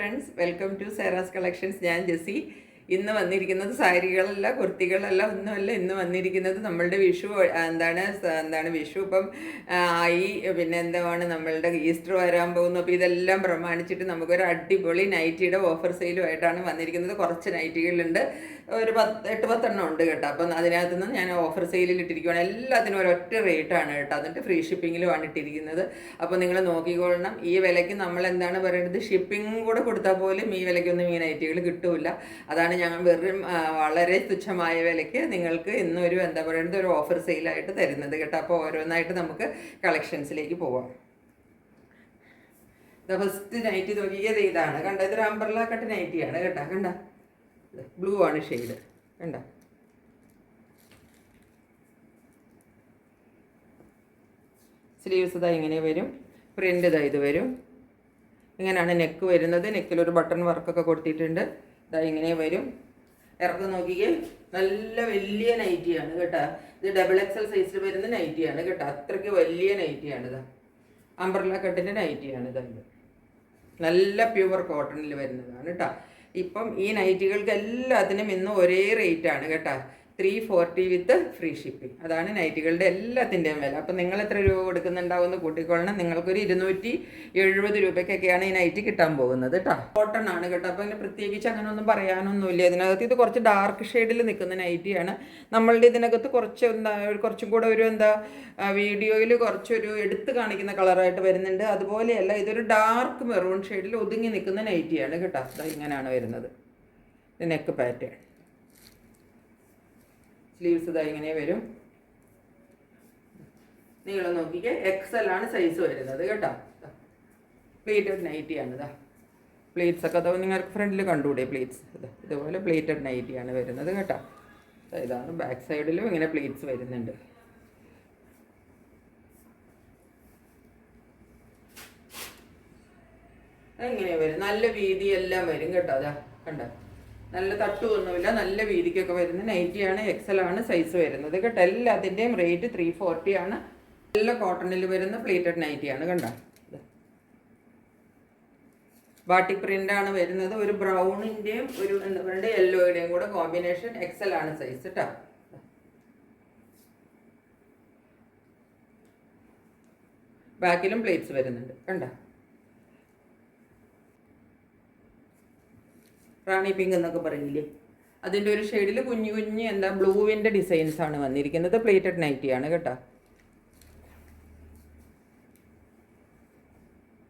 Friends, welcome to Seras collections. ഞാൻ ജെസി. ഇന്ന് വന്നിരിക്കുന്നത് സാരികളല്ല, കുർത്തികളല്ല, ഒന്നുമല്ല. ഇന്ന് വന്നിരിക്കുന്നത് നമ്മളുടെ വിഷു എന്താണ് വിഷു ഇപ്പം ആയി. പിന്നെ എന്താണ് നമ്മളുടെ ഈസ്റ്റർ വരാൻ പോകുന്നു. അപ്പോൾ ഇതെല്ലാം പ്രമാണിച്ചിട്ട് നമുക്കൊരു അടിപൊളി നൈറ്റിയുടെ ഓഫർ സെയിലുമായിട്ടാണ് വന്നിരിക്കുന്നത്. കുറച്ച് നൈറ്റികളുണ്ട്, ഒരു 8-10 ഉണ്ട് കേട്ടോ. അപ്പം അതിനകത്ത് നിന്ന് ഞാൻ ഓഫർ സെയിലിൽ ഇട്ടിരിക്കുകയാണ്. എല്ലാത്തിനും ഒരൊറ്റ റേറ്റാണ് കേട്ടോ. എന്നിട്ട് ഫ്രീ ഷിപ്പിങ്ങിലുമാണ് ഇട്ടിരിക്കുന്നത്. അപ്പോൾ നിങ്ങൾ നോക്കിക്കൊള്ളണം. ഈ വിലയ്ക്ക് നമ്മൾ എന്താണ് പറയുന്നത്, ഷിപ്പിംഗ് കൂടെ കൊടുത്താൽ പോലും ഈ വിലയ്ക്കൊന്നും ഈ നൈറ്റികൾ കിട്ടില്ല. അതാണ് ഞങ്ങൾ വെറും വളരെ തുച്ഛമായ വിലയ്ക്ക് നിങ്ങൾക്ക് ഇന്നൊരു എന്താ പറയുന്നത് ഒരു ഓഫർ സെയിലായിട്ട് തരുന്നത് കേട്ടോ. അപ്പോൾ ഓരോന്നായിട്ട് നമുക്ക് കളക്ഷൻസിലേക്ക് പോവാം. ഫസ്റ്റ് നൈറ്റി നോക്കിയത് ഇതാണ് കണ്ട. ഇതൊരു അംബ്രല കട്ട് നൈറ്റിയാണ് കേട്ടോ. കണ്ട, ബ്ലൂ ആണ് ഷെയ്ഡ്. കണ്ട, സ്ലീവ്സ് ഇതാ ഇങ്ങനെ വരും. പ്രിൻ്റ് ഇതാ ഇത് വരും. ഇങ്ങനെയാണ് നെക്ക് വരുന്നത്. നെക്കിലൊരു ബട്ടൺ വർക്കൊക്കെ കൊടുത്തിട്ടുണ്ട്. ഇതാ ഇങ്ങനെ വരും. ഇറക്കം നോക്കിക്കേ, നല്ല വലിയ നൈറ്റിയാണ് കേട്ടോ. ഇത് XXL സൈസിൽ വരുന്ന നൈറ്റിയാണ് കേട്ടോ. അത്രയ്ക്ക് വലിയ നൈറ്റിയാണ്. ഇതാ അംബ്രല കട്ടിൻ്റെ നൈറ്റിയാണ്. ഇതാ ഇത് നല്ല പ്യുവർ കോട്ടണിൽ വരുന്നതാണ് കേട്ടോ. ഇപ്പം ഈ നൈറ്റികൾക്ക് എല്ലാത്തിനും ഇന്ന് ഒരേ റേറ്റാണ് കേട്ടോ. 340 വിത്ത് ഫ്രീ ഷിപ്പിംഗ്. അതാണ് നൈറ്റികളുടെ എല്ലാത്തിൻ്റെയും വില. അപ്പം നിങ്ങൾ എത്ര രൂപ കൊടുക്കുന്നുണ്ടാവുമെന്ന് കൂട്ടിക്കൊള്ളണം. നിങ്ങൾക്കൊരു 270 രൂപയ്ക്കൊക്കെയാണ് ഈ നൈറ്റി കിട്ടാൻ പോകുന്നത് കേട്ടോ. കോട്ടൺ ആണ് കേട്ടോ. അപ്പം അതിന് പ്രത്യേകിച്ച് അങ്ങനെ ഒന്നും പറയാനൊന്നുമില്ല. ഇതിനകത്ത് ഇത് കുറച്ച് ഡാർക്ക് ഷെയ്ഡിൽ നിൽക്കുന്ന നൈറ്റിയാണ്. നമ്മളുടെ ഇതിനകത്ത് കുറച്ചും കൂടെ ഒരു വീഡിയോയിൽ കുറച്ചൊരു എടുത്ത് കാണിക്കുന്ന കളറായിട്ട് വരുന്നുണ്ട്. അതുപോലെയല്ല, ഇതൊരു ഡാർക്ക് മെറൂൺ ഷെയ്ഡിൽ ഒതുങ്ങി നിൽക്കുന്ന നൈറ്റിയാണ് കേട്ടോ. അത് ഇങ്ങനെയാണ് വരുന്നത്. ഇത് നെക്ക് പാറ്റേൺ. സ്ലീവ്സ് ഇതാ ഇങ്ങനെ വരും. നിങ്ങൾ നോക്കിക്കേ, XL ആണ് സൈസ് വരുന്നത് കേട്ടോ. പ്ലേറ്റഡ് നൈറ്റിയാണ്. ഇതാ പ്ലേറ്റ്സ് ഒക്കെ നിങ്ങൾക്ക് ഫ്രണ്ടിൽ കണ്ടുകൂടെ പ്ലേറ്റ്സ്. ഇതുപോലെ പ്ലേറ്റഡ് നൈറ്റിയാണ് വരുന്നത് കേട്ടോ. ഇതാണ് ബാക്ക് സൈഡിലും ഇങ്ങനെ പ്ലേറ്റ്സ് വരുന്നുണ്ട്. ഇങ്ങനെ വരും. നല്ല വീതിയെല്ലാം വരും കേട്ടോ. അതാ കണ്ട, നല്ല തട്ടുമൊന്നുമില്ല, നല്ല വീതിക്കൊക്കെ വരുന്ന നൈറ്റിയാണ്. XL ആണ് സൈസ് വരുന്നത് കേട്ടോ. എല്ലാത്തിൻ്റെയും റേറ്റ് 340 ആണ്. നല്ല കോട്ടണിൽ വരുന്ന പ്ലേറ്റഡ് നൈറ്റിയാണ്. കണ്ട, ബാട്ടിക് പ്രിൻ്റാണ് വരുന്നത്. ഒരു ബ്രൗണിൻ്റെയും ഒരു എന്താ പറയുക യെല്ലോയുടെയും കൂടെ കോമ്പിനേഷൻ. XL ആണ് സൈസ് കേട്ടോ. ബാക്കിലും പ്ലേറ്റ്സ് വരുന്നുണ്ട്. കണ്ട, റാണി പിങ്ക് എന്നൊക്കെ പറയില്ലേ, അതിൻ്റെ ഒരു ഷെയ്ഡിൽ കുഞ്ഞു കുഞ്ഞ് ബ്ലൂവിൻ്റെ ഡിസൈൻസ് ആണ് വന്നിരിക്കുന്നത്. പ്ലേറ്റഡ് നൈറ്റിയാണ് കേട്ടോ.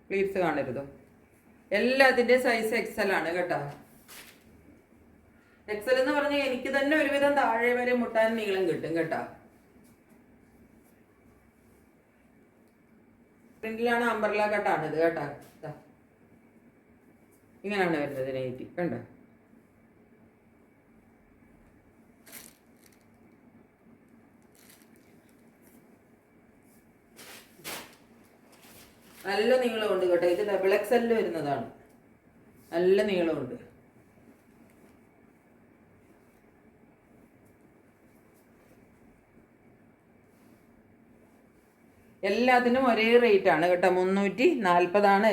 പ്ലീറ്റ്സ് കാണരുതോ. എല്ലാത്തിൻ്റെ സൈസ് XL ആണ് കേട്ടോ. XL എന്ന് പറഞ്ഞാൽ എനിക്ക് തന്നെ ഒരുവിധം താഴെ വരെ മുട്ടാൻ നീളം കിട്ടും കേട്ടോ. പ്രിന്റിലാണ്, അംബ്രല കട്ടാണ് ഇത് കേട്ടോ. ഇങ്ങനെയാണ് വരുന്നത് നൈറ്റി. കണ്ടോ, നല്ല നീളമുണ്ട് കേട്ടോ. ഇത് XXL വരുന്നതാണ്. നല്ല നീളമുണ്ട്. എല്ലാത്തിനും ഒരേ റേറ്റ് ആണ് കേട്ടോ. 340 ആണ്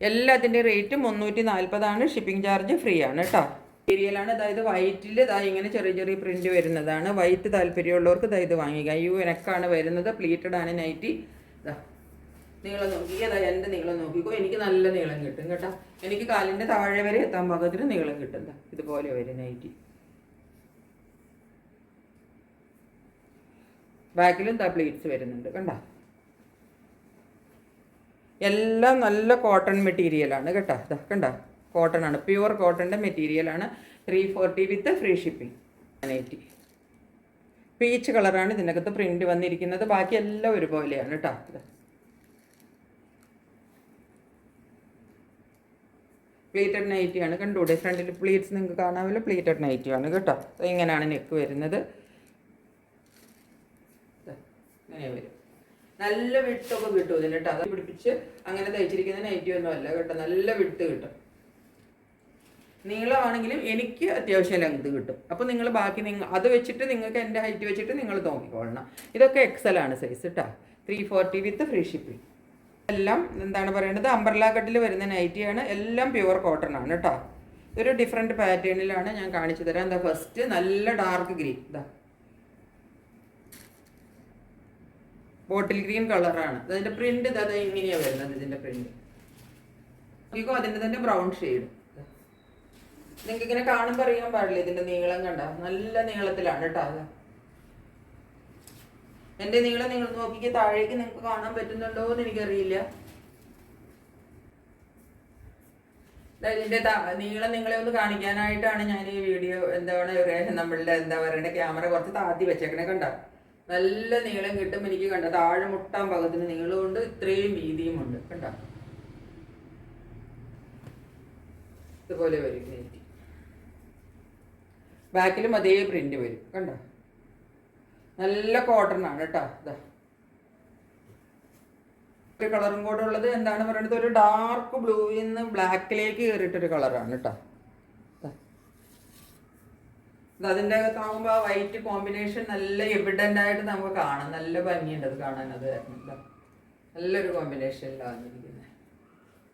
എല്ലാത്തിൻ്റെ റേറ്റ് 340 ആണ്. ഷിപ്പിംഗ് ചാർജ് ഫ്രീ ആണ് കേട്ടോ. മെറ്റീരിയലാണ്. അതായത് വൈറ്റിൽ ഇങ്ങനെ ചെറിയ ചെറിയ പ്രിന്റ് വരുന്നതാണ്. വൈറ്റ് താല്പര്യമുള്ളവർക്ക് ഇത് വാങ്ങിക്കാം. നെക്കാണ് വരുന്നത്. പ്ലീറ്റഡ് ആണ് നൈറ്റി. നീളം നോക്കി, എൻ്റെ നീളം നോക്കിക്കോ. എനിക്ക് നല്ല നീളം കിട്ടും കേട്ടോ. എനിക്ക് കാലിൻ്റെ താഴെ വരെ എത്താൻ പാകത്തിന് നീളം കിട്ടും. ഇതുപോലെ വരും നൈറ്റി. ബാക്കിലും പ്ലീറ്റ്സ് വരുന്നുണ്ട്. കണ്ടോ, എല്ലാം നല്ല കോട്ടൺ മെറ്റീരിയലാണ് കേട്ടോ. കണ്ടോ, കോട്ടൺ ആണ്, പ്യുവർ കോട്ടൻ്റെ മെറ്റീരിയലാണ്. 340 വിത്ത് ഫ്രീ ഷിപ്പിംഗ്. 180. പീച്ച് കളറാണ് ഇതിനകത്ത് പ്രിന്റ് വന്നിരിക്കുന്നത്. ബാക്കി എല്ലാം ഒരുപോലെയാണ് കേട്ടോ. പ്ലേറ്റഡ് നൈറ്റിയാണ്. കണ്ടൂടെ, ഫ്രണ്ടിൽ പ്ലീറ്റ്സ് നിങ്ങൾക്ക് കാണാമല്ലോ. പ്ലേറ്റഡ് നൈറ്റിയാണ് കേട്ടോ. ഇങ്ങനെയാണ് നെക്ക് വരുന്നത്. ഇങ്ങനെ വരും. നല്ല വിട്ടൊക്കെ കിട്ടും ഇതിന് കേട്ടോ. അത് പിടിപ്പിച്ച് അങ്ങനെ തയ്ച്ചിരിക്കുന്ന നൈറ്റി ഒന്നും അല്ല കേട്ടോ. നല്ല വിട്ട് കിട്ടും. നീളമാണെങ്കിലും എനിക്ക് അത്യാവശ്യം ലെങ്ത് കിട്ടും. അപ്പോൾ നിങ്ങൾ ബാക്കി അത് വെച്ചിട്ട് നിങ്ങൾക്ക് എൻ്റെ ഹൈറ്റ് വെച്ചിട്ട് നിങ്ങൾ നോക്കിക്കൊള്ളണം. ഇതൊക്കെ XL ആണ് സൈസ് കേട്ടോ. 340 വിത്ത് ഫ്രീ ഷിപ്പിംഗ്. എല്ലാം എന്താണ് പറയേണ്ടത്, അംബ്രല കട്ടിൽ വരുന്ന നൈറ്റിയാണ്. എല്ലാം പ്യുവർ കോട്ടൺ ആണ് കേട്ടോ. ഒരു ഡിഫറെൻറ്റ് പാറ്റേണിലാണ് ഞാൻ കാണിച്ചു തരാം. എന്താ ഫസ്റ്റ് നല്ല ഡാർക്ക് ഗ്രീൻ, ഇതാ ബോട്ടിൽ ഗ്രീൻ കളറാണ്. അതിൻ്റെ പ്രിന്റ് ഇതാ ഇങ്ങനെയാണ് വരുന്നത്. ഇതിൻ്റെ പ്രിന്റ് നോക്കിക്കോ, അതിൻ്റെ തന്നെ ബ്രൗൺ ഷെയ്ഡ്. നിങ്ങൾക്ക് ഇങ്ങനെ കാണുമ്പോൾ അറിയാൻ പാടില്ല ഇതിൻ്റെ നീളം കണ്ട, നല്ല നീളത്തിലാണ് കേട്ടോ. അത് എൻ്റെ നീളം നിങ്ങൾ നോക്കിക്ക്, താഴേക്ക് നിങ്ങൾക്ക് കാണാൻ പറ്റുന്നുണ്ടോ എന്ന് എനിക്കറിയില്ല. ഇതിൻ്റെ നീളം നിങ്ങളെ ഒന്ന് കാണിക്കാനായിട്ടാണ് ഞാൻ ഈ വീഡിയോ നമ്മളുടെ പറയുക ക്യാമറ കുറച്ച് താത്തി വെച്ചേക്കണേ. കണ്ട നല്ല നീളം കിട്ടും എനിക്ക്. കണ്ട താഴെ മുട്ടാൻ പാകത്തിന് നീളമുണ്ട്, ഇത്രയും വീതിയുമുണ്ട്. കണ്ട ഇതുപോലെ വരും നെറ്റി. ബാക്കിലും അതേ പ്രിന്റ് വരും. കണ്ട നല്ല കോട്ടൺ ആണ് കേട്ടോ. ഇതാ ഒരു കളറും കൂടെ ഉള്ളത് എന്താണ് പറയുന്നത്, ഒരു ഡാർക്ക് ബ്ലൂവിൽ നിന്ന് ബ്ലാക്കിലേക്ക് കയറിയിട്ടൊരു കളറാണ് കേട്ടോ. അതിൻ്റെ അകത്താകുമ്പോൾ ആ വൈറ്റ് കോമ്പിനേഷൻ നല്ല എവിഡൻ്റ് ആയിട്ട് നമുക്ക് കാണാം. നല്ല ഭംഗിയുണ്ട് അത് കാണാൻ. അത് നല്ലൊരു കോമ്പിനേഷനിലാണ് ഇരിക്കുന്നത്.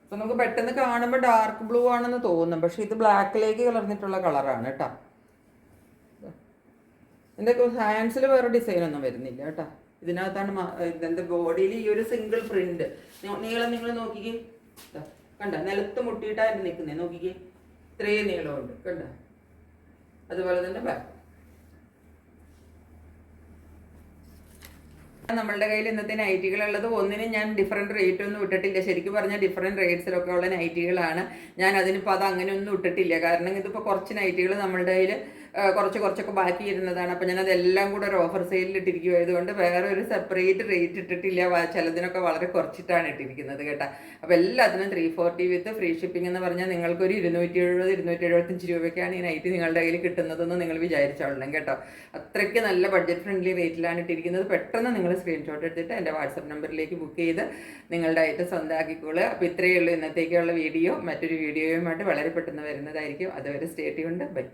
അപ്പം നമുക്ക് പെട്ടെന്ന് കാണുമ്പോൾ ഡാർക്ക് ബ്ലൂ ആണെന്ന് തോന്നും, പക്ഷെ ഇത് ബ്ലാക്കിലേക്ക് കലർന്നിട്ടുള്ള കളറാണ് കേട്ടോ. ഇതിൻ്റെ ഹാൻഡ്സിൽ വേറെ ഡിസൈനൊന്നും വരുന്നില്ല കേട്ടോ. ഇതിനകത്താണ് ഇതിൻ്റെ ബോഡിയിൽ ഈ ഒരു സിംഗിൾ പ്രിന്റ്. നീളം നിങ്ങൾ നോക്കിക്കേ, കണ്ട നിലത്ത് മുട്ടിയിട്ടായിരുന്നു നിൽക്കുന്നത്. നോക്കിക്കേ ഇത്രയും നീളമുണ്ട് കണ്ട. അതുപോലെ തന്നെ ബാക്ക്. നമ്മളുടെ കയ്യിൽ ഇന്നത്തെ നൈറ്റികളുള്ളത് ഒന്നിനും ഞാൻ ഡിഫറെൻറ്റ് റേറ്റ് ഒന്നും ഇട്ടിട്ടില്ല. ശരിക്കും പറഞ്ഞാൽ ഡിഫറെൻറ്റ് റേറ്റ്സിലൊക്കെ ഉള്ള നൈറ്റികളാണ്. ഞാൻ അതിനിപ്പോൾ അത് അങ്ങനെയൊന്നും ഇട്ടിട്ടില്ല. കാരണം ഇതിപ്പോൾ കുറച്ച് നൈറ്റികൾ നമ്മളുടെ കയ്യിൽ കുറച്ചൊക്കെ ബാക്കി ഇരുന്നതാണ്. അപ്പോൾ ഞാൻ അതെല്ലാം കൂടെ ഒരു ഓഫർ സെയിലിൽ ഇട്ടിരിക്കുമായതുകൊണ്ട് വേറെ ഒരു സെപ്പറേറ്റ് റേറ്റ് ഇട്ടിട്ടില്ല. ചിലതിനൊക്കെ വളരെ കുറച്ചിട്ടാണ് ഇട്ടിരിക്കുന്നത് കേട്ടോ. അപ്പോൾ എല്ലാത്തിനും 340 വിത്ത് ഫ്രീ ഷിപ്പിംഗ് എന്ന് പറഞ്ഞാൽ നിങ്ങൾക്കൊരു 270-275 രൂപയ്ക്കാണ് ഈ നൈറ്റ് നിങ്ങളുടെ കയ്യിൽ കിട്ടുന്നതെന്ന് നിങ്ങൾ വിചാരിച്ചോളണം കേട്ടോ. അത്രയ്ക്ക് നല്ല ബഡ്ജറ്റ് ഫ്രണ്ട്ലി റേറ്റിലാണ് ഇട്ടിരിക്കുന്നത്. പെട്ടെന്ന് നിങ്ങൾ സ്ക്രീൻഷോട്ട് എടുത്തിട്ട് എൻ്റെ വാട്സപ്പ് നമ്പറിലേക്ക് ബുക്ക് ചെയ്ത് നിങ്ങളുടെ ഐറ്റം സ്വന്തമാക്കിക്കോളുക. അപ്പോൾ ഇത്രയേ ഉള്ളൂ ഇന്നത്തേക്കുള്ള വീഡിയോ. മറ്റൊരു വീഡിയോയുമായിട്ട് വളരെ പെട്ടെന്ന് വരുന്നതായിരിക്കും. അതുവരെ സ്റ്റേ ട്യൂൺഡ്. ബൈ.